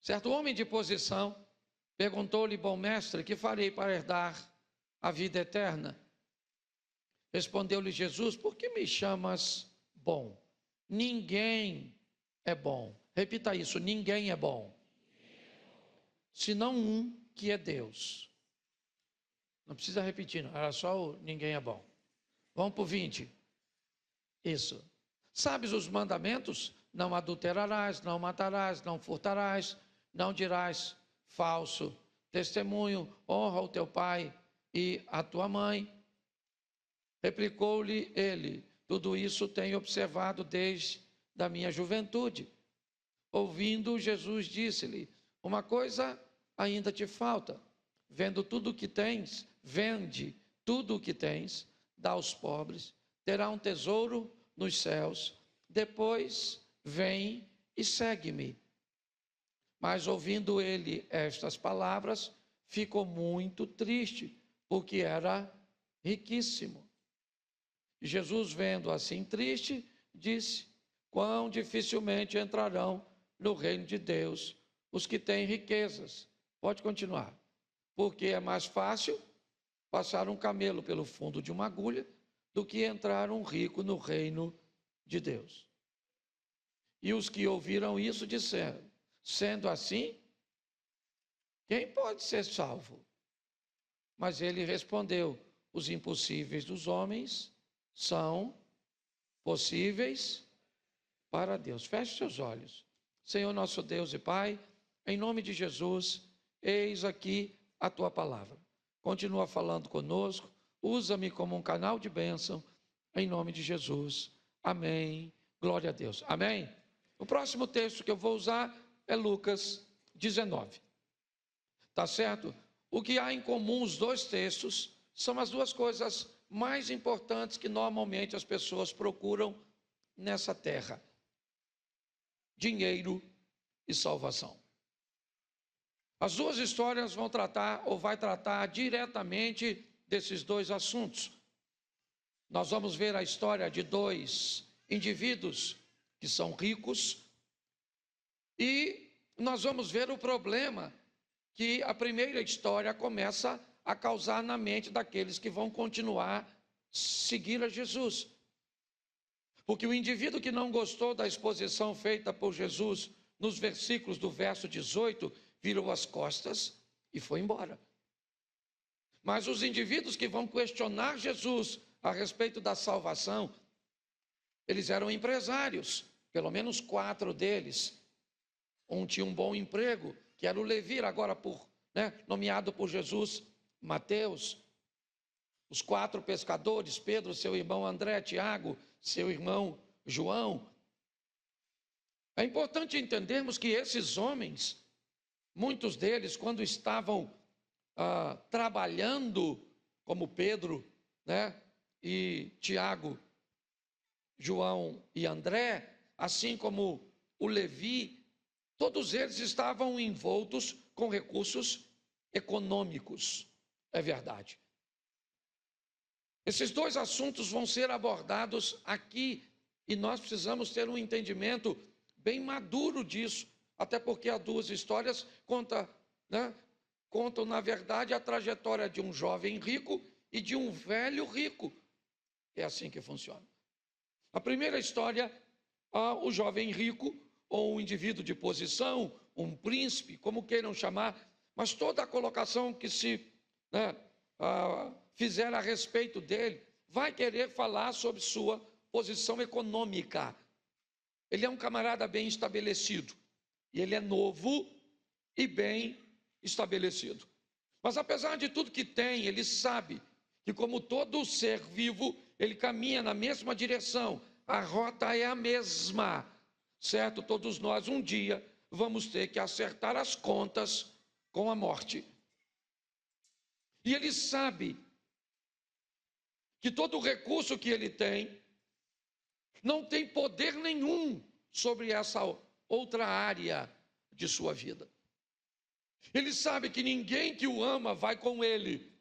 Certo homem de posição perguntou-lhe: bom mestre, que farei para herdar a vida eterna? Respondeu-lhe Jesus: por que me chamas bom? Ninguém é bom. Repita isso: ninguém é bom, senão um que é Deus. Não precisa repetir, não. Era só o ninguém é bom. Vamos para o 20. Isso. Sabes os mandamentos? Não adulterarás, não matarás, não furtarás, não dirás falso testemunho, honra o teu pai e a tua mãe. Replicou-lhe ele: tudo isso tenho observado desde a minha juventude. Ouvindo, Jesus disse-lhe: uma coisa ainda te falta. Vende tudo o que tens, dá aos pobres, terá um tesouro nos céus. Depois vem e segue-me. Mas ouvindo ele estas palavras, ficou muito triste, porque era riquíssimo. E Jesus, vendo assim triste, disse: quão dificilmente entrarão no reino de Deus os que têm riquezas. Pode continuar. Porque é mais fácil passar um camelo pelo fundo de uma agulha do que entrar um rico no reino de Deus. E os que ouviram isso disseram: sendo assim, quem pode ser salvo? Mas ele respondeu: os impossíveis dos homens são possíveis para Deus. Feche seus olhos. Senhor nosso Deus e Pai, em nome de Jesus, eis aqui a tua palavra. Continua falando conosco, usa-me como um canal de bênção, em nome de Jesus. Amém. Glória a Deus. Amém. O próximo texto que eu vou usar é Lucas 19. Tá certo? O que há em comum os dois textos são as duas coisas mais importantes que normalmente as pessoas procuram nessa terra: dinheiro e salvação. As duas histórias vão tratar ou vai tratar diretamente desses dois assuntos. Nós vamos ver a história de dois indivíduos que são ricos e nós vamos ver o problema que a primeira história começa a causar na mente daqueles que vão continuar seguir a Jesus. Porque o indivíduo que não gostou da exposição feita por Jesus nos versículos do verso 18, virou as costas e foi embora. Mas os indivíduos que vão questionar Jesus a respeito da salvação, eles eram empresários, pelo menos 4 deles. Um tinha um bom emprego, que era o Levi, agora nomeado por Jesus, Mateus. Os 4 pescadores, Pedro, seu irmão André, Tiago, seu irmão João. É importante entendermos que esses homens, muitos deles, quando estavam trabalhando, como Pedro, e Tiago, João e André, assim como o Levi, todos eles estavam envoltos com recursos econômicos, é verdade. Esses dois assuntos vão ser abordados aqui e nós precisamos ter um entendimento bem maduro disso, até porque as duas histórias contam, na verdade, a trajetória de um jovem rico e de um velho rico. É assim que funciona. A primeira história, o jovem rico, ou um indivíduo de posição, um príncipe, como queiram chamar, mas toda a colocação que se fizer a respeito dele, vai querer falar sobre sua posição econômica. Ele é um camarada bem estabelecido, e ele é novo e bem estabelecido. Mas apesar de tudo que tem, ele sabe que, como todo ser vivo, ele caminha na mesma direção, a rota é a mesma, certo? Todos nós um dia vamos ter que acertar as contas com a morte. E ele sabe que todo o recurso que ele tem não tem poder nenhum sobre essa outra área de sua vida. Ele sabe que ninguém que o ama vai com ele.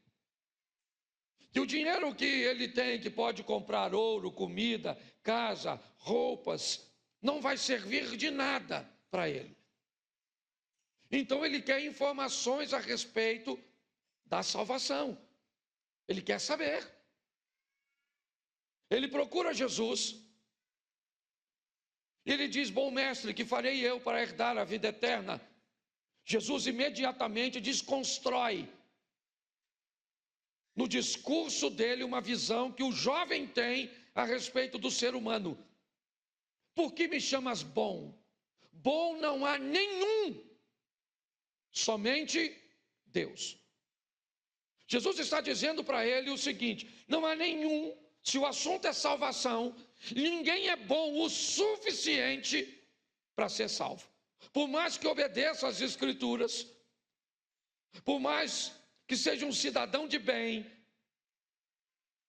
Que o dinheiro que ele tem, que pode comprar ouro, comida, casa, roupas, não vai servir de nada para ele. Então ele quer informações a respeito da salvação. Ele quer saber. Ele procura Jesus. Ele diz: bom mestre, que farei eu para herdar a vida eterna? Jesus imediatamente desconstrói no discurso dele uma visão que o jovem tem a respeito do ser humano. Por que me chamas bom? Bom não há nenhum, somente Deus. Jesus está dizendo para ele o seguinte: não há nenhum, se o assunto é salvação, ninguém é bom o suficiente para ser salvo. Por mais que obedeça às Escrituras, por mais que seja um cidadão de bem,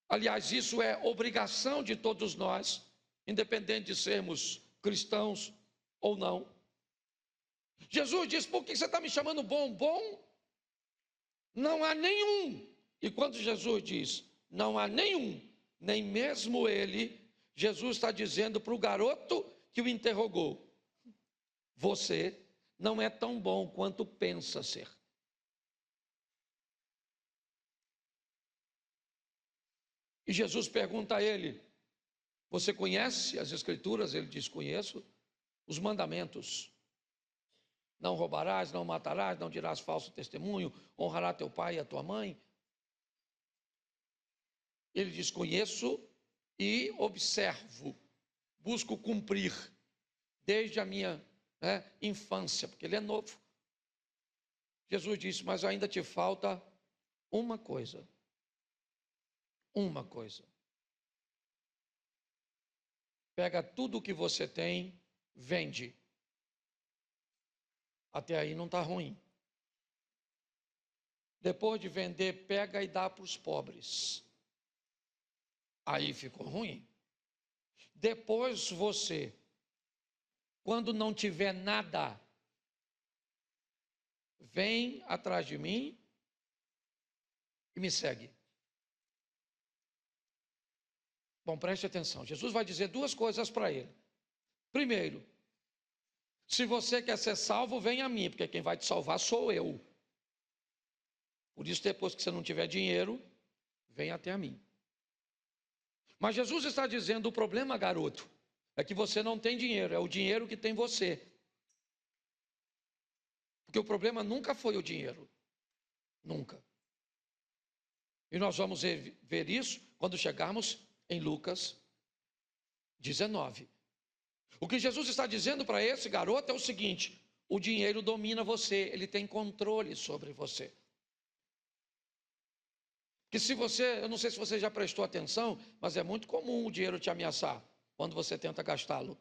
aliás, isso é obrigação de todos nós, independente de sermos cristãos ou não. Jesus diz: por que você está me chamando bom? Bom não há nenhum. E quando Jesus diz não há nenhum, nem mesmo ele, Jesus está dizendo para o garoto que o interrogou: você não é tão bom quanto pensa ser. E Jesus pergunta a ele: você conhece as Escrituras? Ele diz: conheço. Os mandamentos: não roubarás, não matarás, não dirás falso testemunho, honrará teu pai e a tua mãe. Ele diz: conheço e observo, busco cumprir desde a minha infância, porque ele é novo. Jesus disse: mas ainda te falta uma coisa. Uma coisa. Pega tudo o que você tem, vende. Até aí não está ruim. Depois de vender, pega e dá para os pobres. Aí ficou ruim. Depois você, quando não tiver nada, vem atrás de mim e me segue. Bom, preste atenção. Jesus vai dizer duas coisas para ele. Primeiro, se você quer ser salvo, vem a mim, porque quem vai te salvar sou eu. Por isso, depois que você não tiver dinheiro, vem até a mim. Mas Jesus está dizendo: o problema, garoto, é que você não tem dinheiro, é o dinheiro que tem você. Porque o problema nunca foi o dinheiro. Nunca. E nós vamos ver isso quando chegarmos em Lucas 19. O que Jesus está dizendo para esse garoto é o seguinte: o dinheiro domina você, ele tem controle sobre você. Que se você, eu não sei se você já prestou atenção, mas é muito comum o dinheiro te ameaçar quando você tenta gastá-lo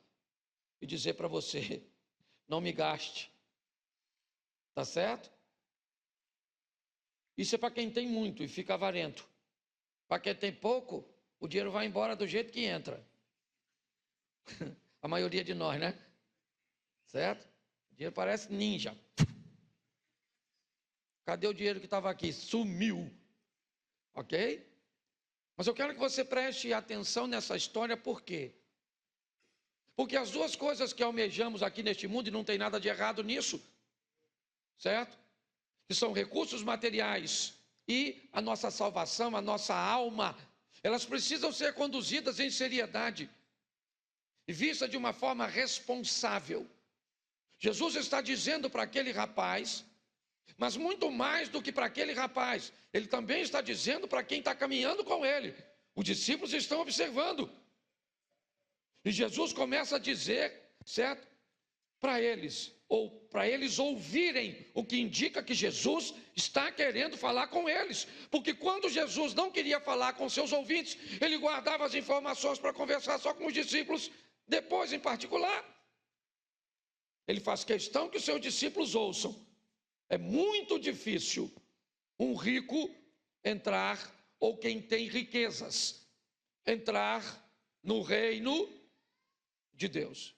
e dizer para você: não me gaste. Tá certo? Isso é para quem tem muito e fica avarento. Para quem tem pouco, o dinheiro vai embora do jeito que entra. A maioria de nós, né? Certo? O dinheiro parece ninja. Cadê o dinheiro que estava aqui? Sumiu. Ok? Mas eu quero que você preste atenção nessa história, por quê? Porque as duas coisas que almejamos aqui neste mundo, e não tem nada de errado nisso, certo? Que são recursos materiais e a nossa salvação, a nossa alma, elas precisam ser conduzidas em seriedade e vista de uma forma responsável. Jesus está dizendo para aquele rapaz, mas muito mais do que para aquele rapaz, ele também está dizendo para quem está caminhando com ele. Os discípulos estão observando. E Jesus começa a dizer, certo? Para eles, ou para eles ouvirem, o que indica que Jesus está querendo falar com eles. Porque quando Jesus não queria falar com seus ouvintes, ele guardava as informações para conversar só com os discípulos, depois em particular. Ele faz questão que os seus discípulos ouçam. É muito difícil um rico entrar, ou quem tem riquezas, entrar no reino de Deus.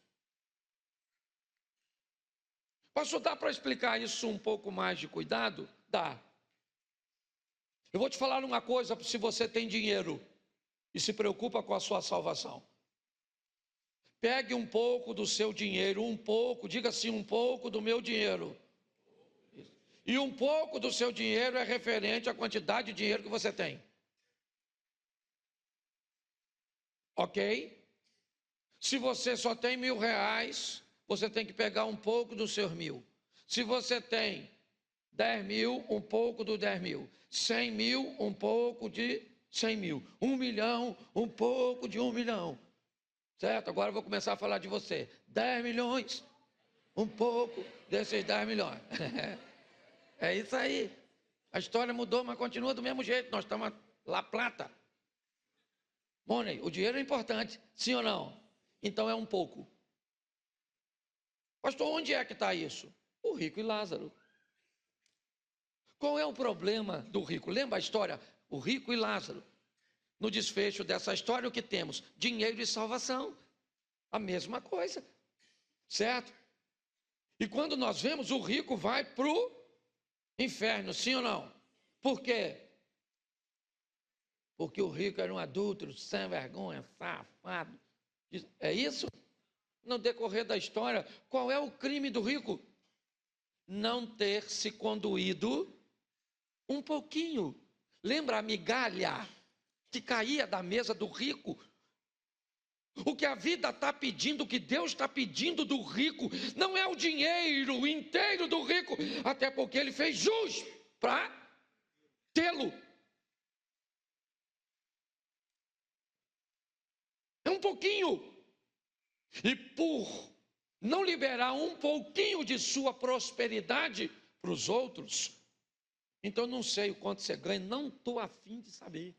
Posso dar para explicar isso um pouco mais de cuidado? Dá. Eu vou te falar uma coisa: se você tem dinheiro e se preocupa com a sua salvação, pegue um pouco do seu dinheiro, um pouco, diga assim, um pouco do meu dinheiro. E um pouco do seu dinheiro é referente à quantidade de dinheiro que você tem. Ok? Se você só tem R$ 1.000, você tem que pegar um pouco dos seus 1.000. Se você tem 10.000, um pouco do 10.000. 100.000, um pouco de 100.000. 1.000.000, um pouco de 1.000.000. Certo? Agora eu vou começar a falar de você. 10 milhões, um pouco desses 10 milhões. É isso aí. A história mudou, mas continua do mesmo jeito. Nós estamos lá plata. Money, o dinheiro é importante, sim ou não? Então é um pouco. Pastor, onde é que está isso? O rico e Lázaro. Qual é o problema do rico? Lembra a história? O rico e Lázaro. No desfecho dessa história, o que temos? Dinheiro e salvação. A mesma coisa. Certo? E quando nós vemos, o rico vai para o inferno, sim ou não? Por quê? Porque o rico era um adúltero, sem vergonha, safado. É isso? No decorrer da história, qual é o crime do rico? Não ter se conduído um pouquinho. Lembra a migalha que caía da mesa do rico? O que a vida está pedindo, o que Deus está pedindo do rico, não é o dinheiro inteiro do rico, até porque ele fez jus para tê-lo. É um pouquinho. E por não liberar um pouquinho de sua prosperidade para os outros, então não sei o quanto você ganha, não estou afim de saber.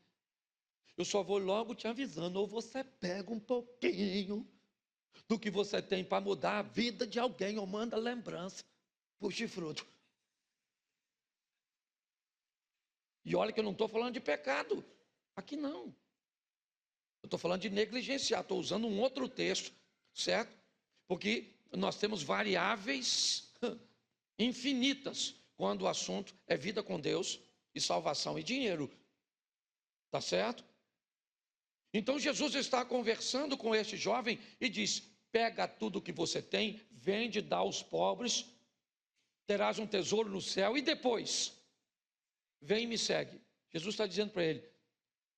Eu só vou logo te avisando, ou você pega um pouquinho do que você tem para mudar a vida de alguém, ou manda lembrança para o chifrudo. E olha que eu não estou falando de pecado, aqui não. Eu estou falando de negligenciar, estou usando um outro texto, certo? Porque nós temos variáveis infinitas quando o assunto é vida com Deus e salvação e dinheiro. Tá certo? Então Jesus está conversando com este jovem e diz: pega tudo que você tem, vende, dá aos pobres, terás um tesouro no céu e depois vem e me segue. Jesus está dizendo para ele: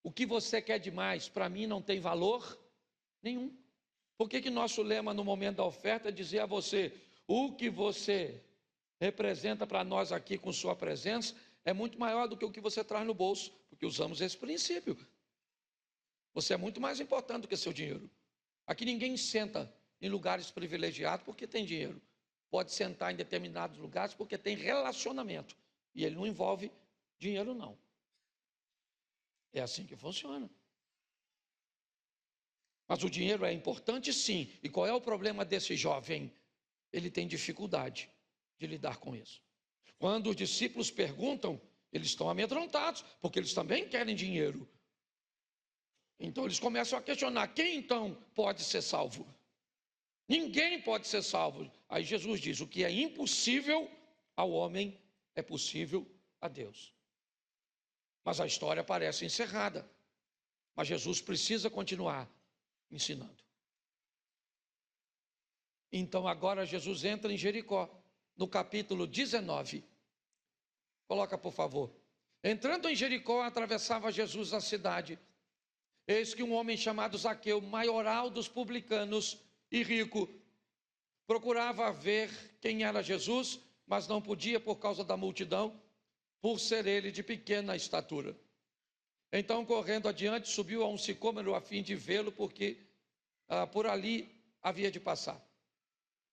o que você quer demais, para mim não tem valor nenhum. Por que nosso lema no momento da oferta é dizer a você: o que você representa para nós aqui com sua presença é muito maior do que o que você traz no bolso, porque usamos esse princípio. Você é muito mais importante do que seu dinheiro. Aqui ninguém senta em lugares privilegiados porque tem dinheiro. Pode sentar em determinados lugares porque tem relacionamento. E ele não envolve dinheiro, não. É assim que funciona. Mas o dinheiro é importante, sim. E qual é o problema desse jovem? Ele tem dificuldade de lidar com isso. Quando os discípulos perguntam, eles estão amedrontados, porque eles também querem dinheiro. Então eles começam a questionar: quem então pode ser salvo? Ninguém pode ser salvo. Aí Jesus diz: o que é impossível ao homem é possível a Deus. Mas a história parece encerrada. Mas Jesus precisa continuar ensinando. Então agora Jesus entra em Jericó, no capítulo 19. Coloca, por favor. Entrando em Jericó, atravessava Jesus a cidade. Eis que um homem chamado Zaqueu, maioral dos publicanos e rico, procurava ver quem era Jesus, mas não podia por causa da multidão, por ser ele de pequena estatura. Então, correndo adiante, subiu a um sicômoro a fim de vê-lo, porque por ali havia de passar.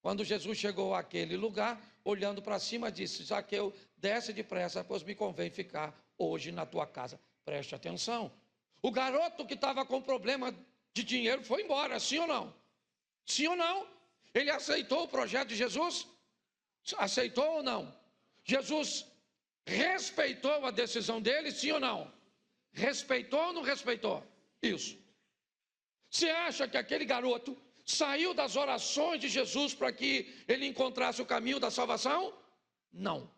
Quando Jesus chegou àquele lugar, olhando para cima, disse: Zaqueu, desce depressa, pois me convém ficar hoje na tua casa. Preste atenção. O garoto que estava com problema de dinheiro foi embora, sim ou não? Sim ou não? Ele aceitou o projeto de Jesus? Aceitou ou não? Jesus respeitou a decisão dele, sim ou não? Respeitou ou não respeitou? Isso. Você acha que aquele garoto saiu das orações de Jesus para que ele encontrasse o caminho da salvação? Não.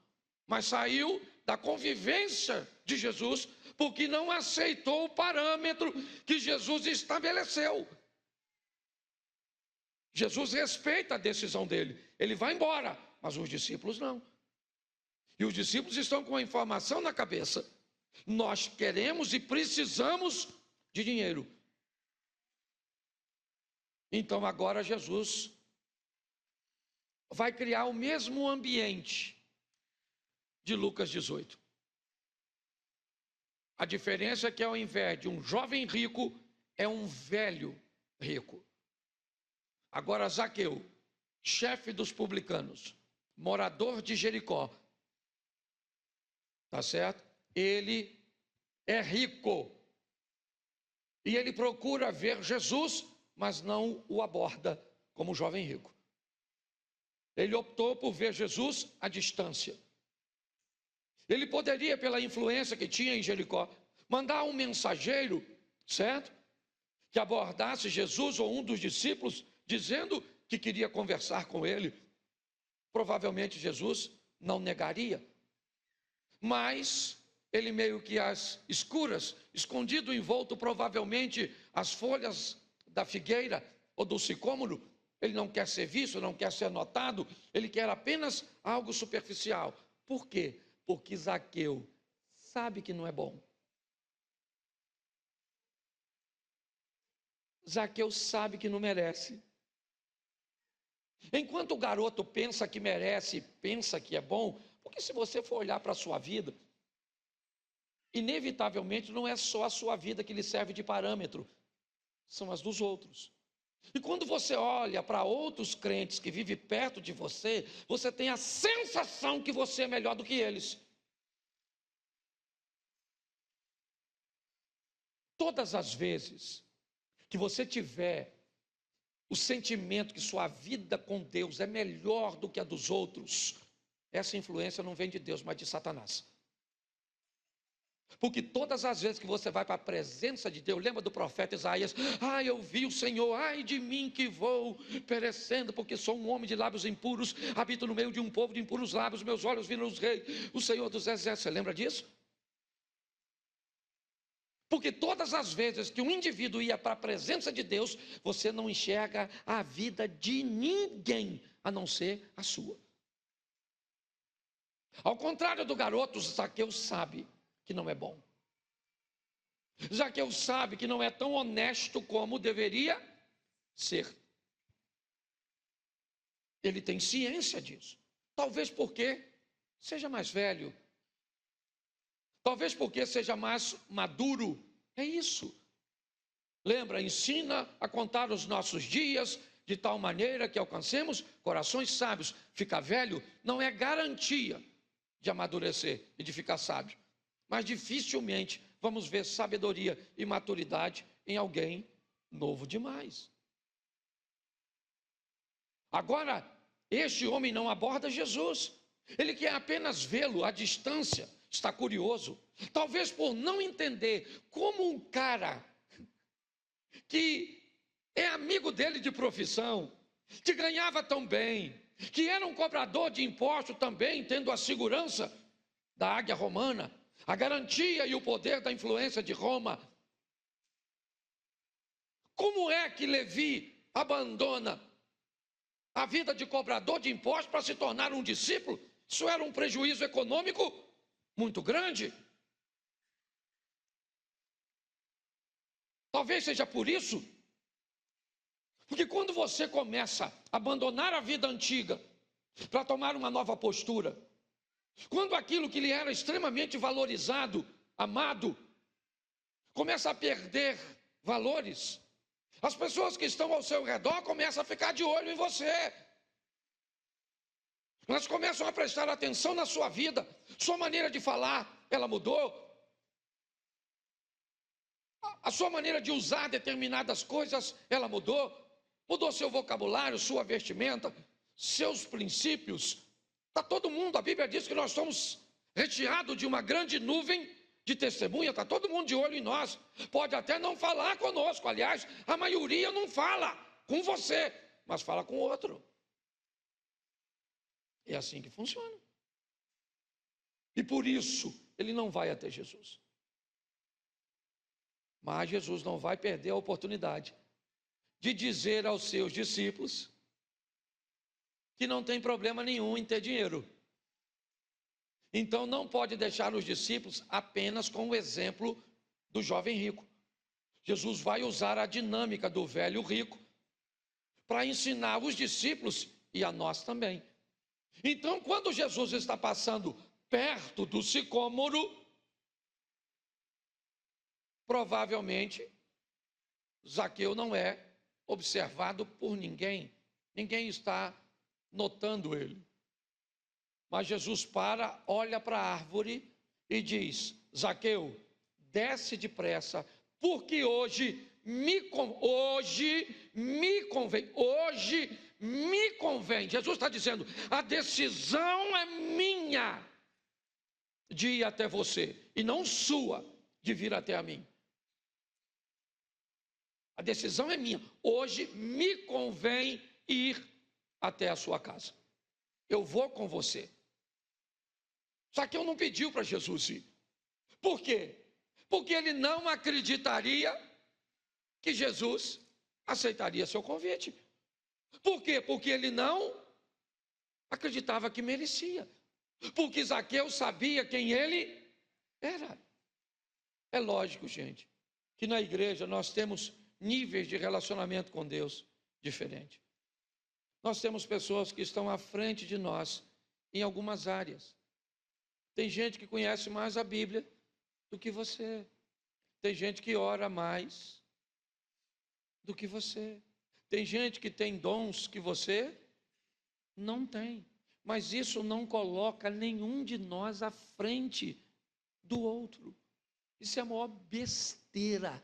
Mas saiu da convivência de Jesus, porque não aceitou o parâmetro que Jesus estabeleceu. Jesus respeita a decisão dele. Ele vai embora, mas os discípulos não. E os discípulos estão com a informação na cabeça. Nós queremos e precisamos de dinheiro. Então agora Jesus vai criar o mesmo ambiente de Lucas 18. A diferença é que ao invés de um jovem rico, é um velho rico. Agora Zaqueu, chefe dos publicanos, morador de Jericó, tá certo? Ele é rico. E ele procura ver Jesus, mas não o aborda como jovem rico. Ele optou por ver Jesus à distância. Ele poderia, pela influência que tinha em Jericó, mandar um mensageiro, certo? Que abordasse Jesus ou um dos discípulos, dizendo que queria conversar com ele. Provavelmente Jesus não negaria. Mas ele meio que às escuras, escondido, envolto provavelmente as folhas da figueira ou do sicômoro, ele não quer ser visto, não quer ser notado, ele quer apenas algo superficial. Por quê? Porque Zaqueu sabe que não é bom. Zaqueu sabe que não merece. Enquanto o garoto pensa que merece, pensa que é bom, porque se você for olhar para a sua vida, inevitavelmente não é só a sua vida que lhe serve de parâmetro, são as dos outros. E quando você olha para outros crentes que vivem perto de você, você tem a sensação que você é melhor do que eles. Todas as vezes que você tiver o sentimento que sua vida com Deus é melhor do que a dos outros, essa influência não vem de Deus, mas de Satanás. Porque todas as vezes que você vai para a presença de Deus, lembra do profeta Isaías? Eu vi o Senhor, ai de mim que vou perecendo, porque sou um homem de lábios impuros, habito no meio de um povo de impuros lábios, meus olhos viram os reis, o Senhor dos exércitos. Você lembra disso? Porque todas as vezes que um indivíduo ia para a presença de Deus, você não enxerga a vida de ninguém, a não ser a sua. Ao contrário do garoto, Zaqueu sabe que não é bom. Zaqueu sabe que não é tão honesto como deveria ser. Ele tem ciência disso. Talvez porque seja mais velho. Talvez porque seja mais maduro. É isso. Lembra, ensina a contar os nossos dias de tal maneira que alcancemos corações sábios. Ficar velho não é garantia de amadurecer e de ficar sábio. Mas dificilmente vamos ver sabedoria e maturidade em alguém novo demais. Agora, este homem não aborda Jesus. Ele quer apenas vê-lo à distância. Está curioso. Talvez por não entender como um cara que é amigo dele de profissão, que ganhava tão bem, que era um cobrador de imposto também, tendo a segurança da águia romana, a garantia e o poder da influência de Roma. Como é que Levi abandona a vida de cobrador de impostos para se tornar um discípulo? Isso era um prejuízo econômico muito grande. Talvez seja por isso, porque quando você começa a abandonar a vida antiga para tomar uma nova postura, quando aquilo que lhe era extremamente valorizado, amado, começa a perder valores, as pessoas que estão ao seu redor começam a ficar de olho em você. Elas começam a prestar atenção na sua vida, sua maneira de falar, ela mudou. A sua maneira de usar determinadas coisas, ela mudou. Mudou seu vocabulário, sua vestimenta, seus princípios. Está todo mundo, a Bíblia diz que nós somos recheados de uma grande nuvem de testemunha, está todo mundo de olho em nós. Pode até não falar conosco, aliás, a maioria não fala com você, mas fala com outro. É assim que funciona. E por isso, ele não vai até Jesus. Mas Jesus não vai perder a oportunidade de dizer aos seus discípulos que não tem problema nenhum em ter dinheiro. Então não pode deixar os discípulos apenas com o exemplo do jovem rico. Jesus vai usar a dinâmica do velho rico para ensinar os discípulos e a nós também. Então, quando Jesus está passando perto do sicômoro, provavelmente Zaqueu não é observado por ninguém. Ninguém está notando ele. Mas Jesus para, olha para a árvore e diz: Zaqueu, desce depressa, porque hoje me convém. Jesus está dizendo: a decisão é minha de ir até você, e não sua de vir até a mim. A decisão é minha. Hoje me convém ir até a sua casa. Eu vou com você. Zaqueu não pediu para Jesus ir. Por quê? Porque ele não acreditaria que Jesus aceitaria seu convite. Por quê? Porque ele não acreditava que merecia. Porque Zaqueu sabia quem ele era. É lógico, gente, que na igreja nós temos níveis de relacionamento com Deus diferentes. Nós temos pessoas que estão à frente de nós em algumas áreas. Tem gente que conhece mais a Bíblia do que você. Tem gente que ora mais do que você. Tem gente que tem dons que você não tem. Mas isso não coloca nenhum de nós à frente do outro. Isso é a maior besteira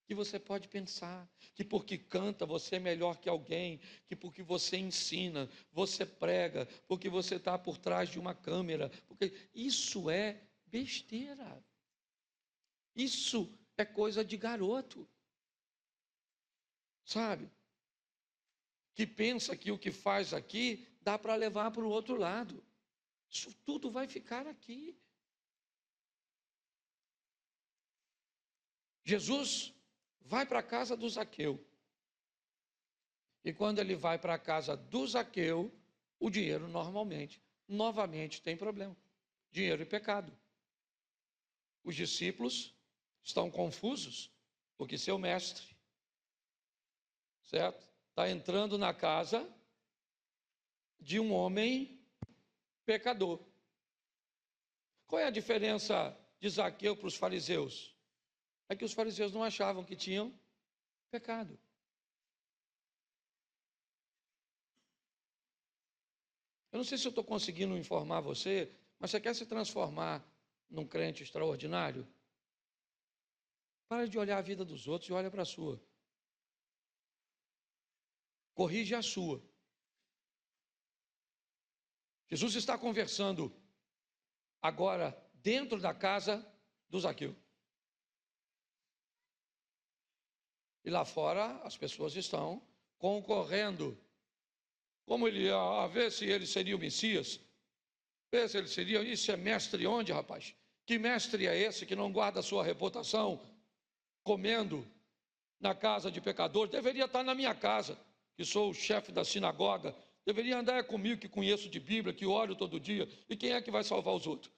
que você pode pensar. Que porque canta você é melhor que alguém. Que porque você ensina, você prega. Porque você está por trás de uma câmera. Porque isso é besteira. Isso é coisa de garoto. Sabe? Que pensa que o que faz aqui dá para levar para o outro lado. Isso tudo vai ficar aqui. Jesus vai para a casa do Zaqueu. E quando ele vai para a casa do Zaqueu, o dinheiro novamente tem problema. Dinheiro e pecado. Os discípulos estão confusos, porque seu mestre, certo? Está entrando na casa de um homem pecador. Qual é a diferença de Zaqueu para os fariseus? É que os fariseus não achavam que tinham pecado. Eu não sei se eu estou conseguindo informar você, mas você quer se transformar num crente extraordinário? Para de olhar a vida dos outros e olha para a sua. Corrige a sua. Jesus está conversando agora dentro da casa do Zaqueu. E lá fora as pessoas estão concorrendo. Como ele ia, a ver se ele seria o Messias. Ver se ele seria. Isso é mestre onde, rapaz? Que mestre é esse que não guarda a sua reputação comendo na casa de pecador? Deveria estar na minha casa, que sou o chefe da sinagoga. Deveria andar comigo, que conheço de Bíblia, que oro todo dia. E quem é que vai salvar os outros?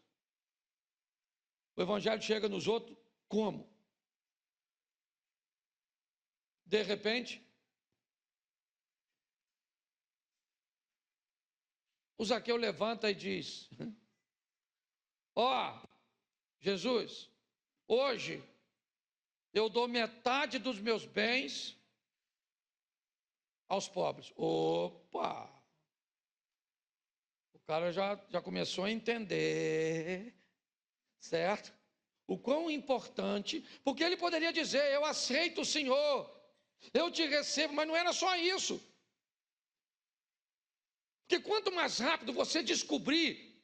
O evangelho chega nos outros como? De repente, o Zaqueu levanta e diz: ó, Jesus, hoje eu dou metade dos meus bens aos pobres. Opa! O cara já começou a entender, certo? O quão importante, porque ele poderia dizer: eu aceito o Senhor, eu te recebo, mas não era só isso. Porque quanto mais rápido você descobrir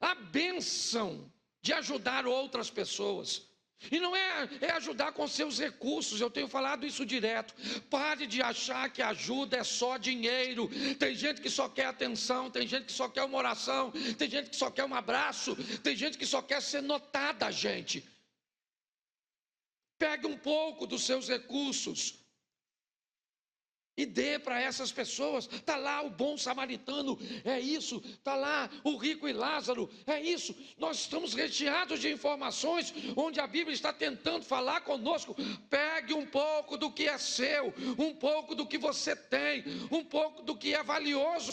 a bênção de ajudar outras pessoas, e não é ajudar com seus recursos, eu tenho falado isso direto. Pare de achar que ajuda é só dinheiro. Tem gente que só quer atenção, tem gente que só quer uma oração, tem gente que só quer um abraço, tem gente que só quer ser notada, gente. Pegue um pouco dos seus recursos e dê para essas pessoas. Está lá o bom samaritano, é isso. Está lá o rico e Lázaro, é isso. Nós estamos recheados de informações, onde a Bíblia está tentando falar conosco. Pegue um pouco do que é seu, um pouco do que você tem, um pouco do que é valioso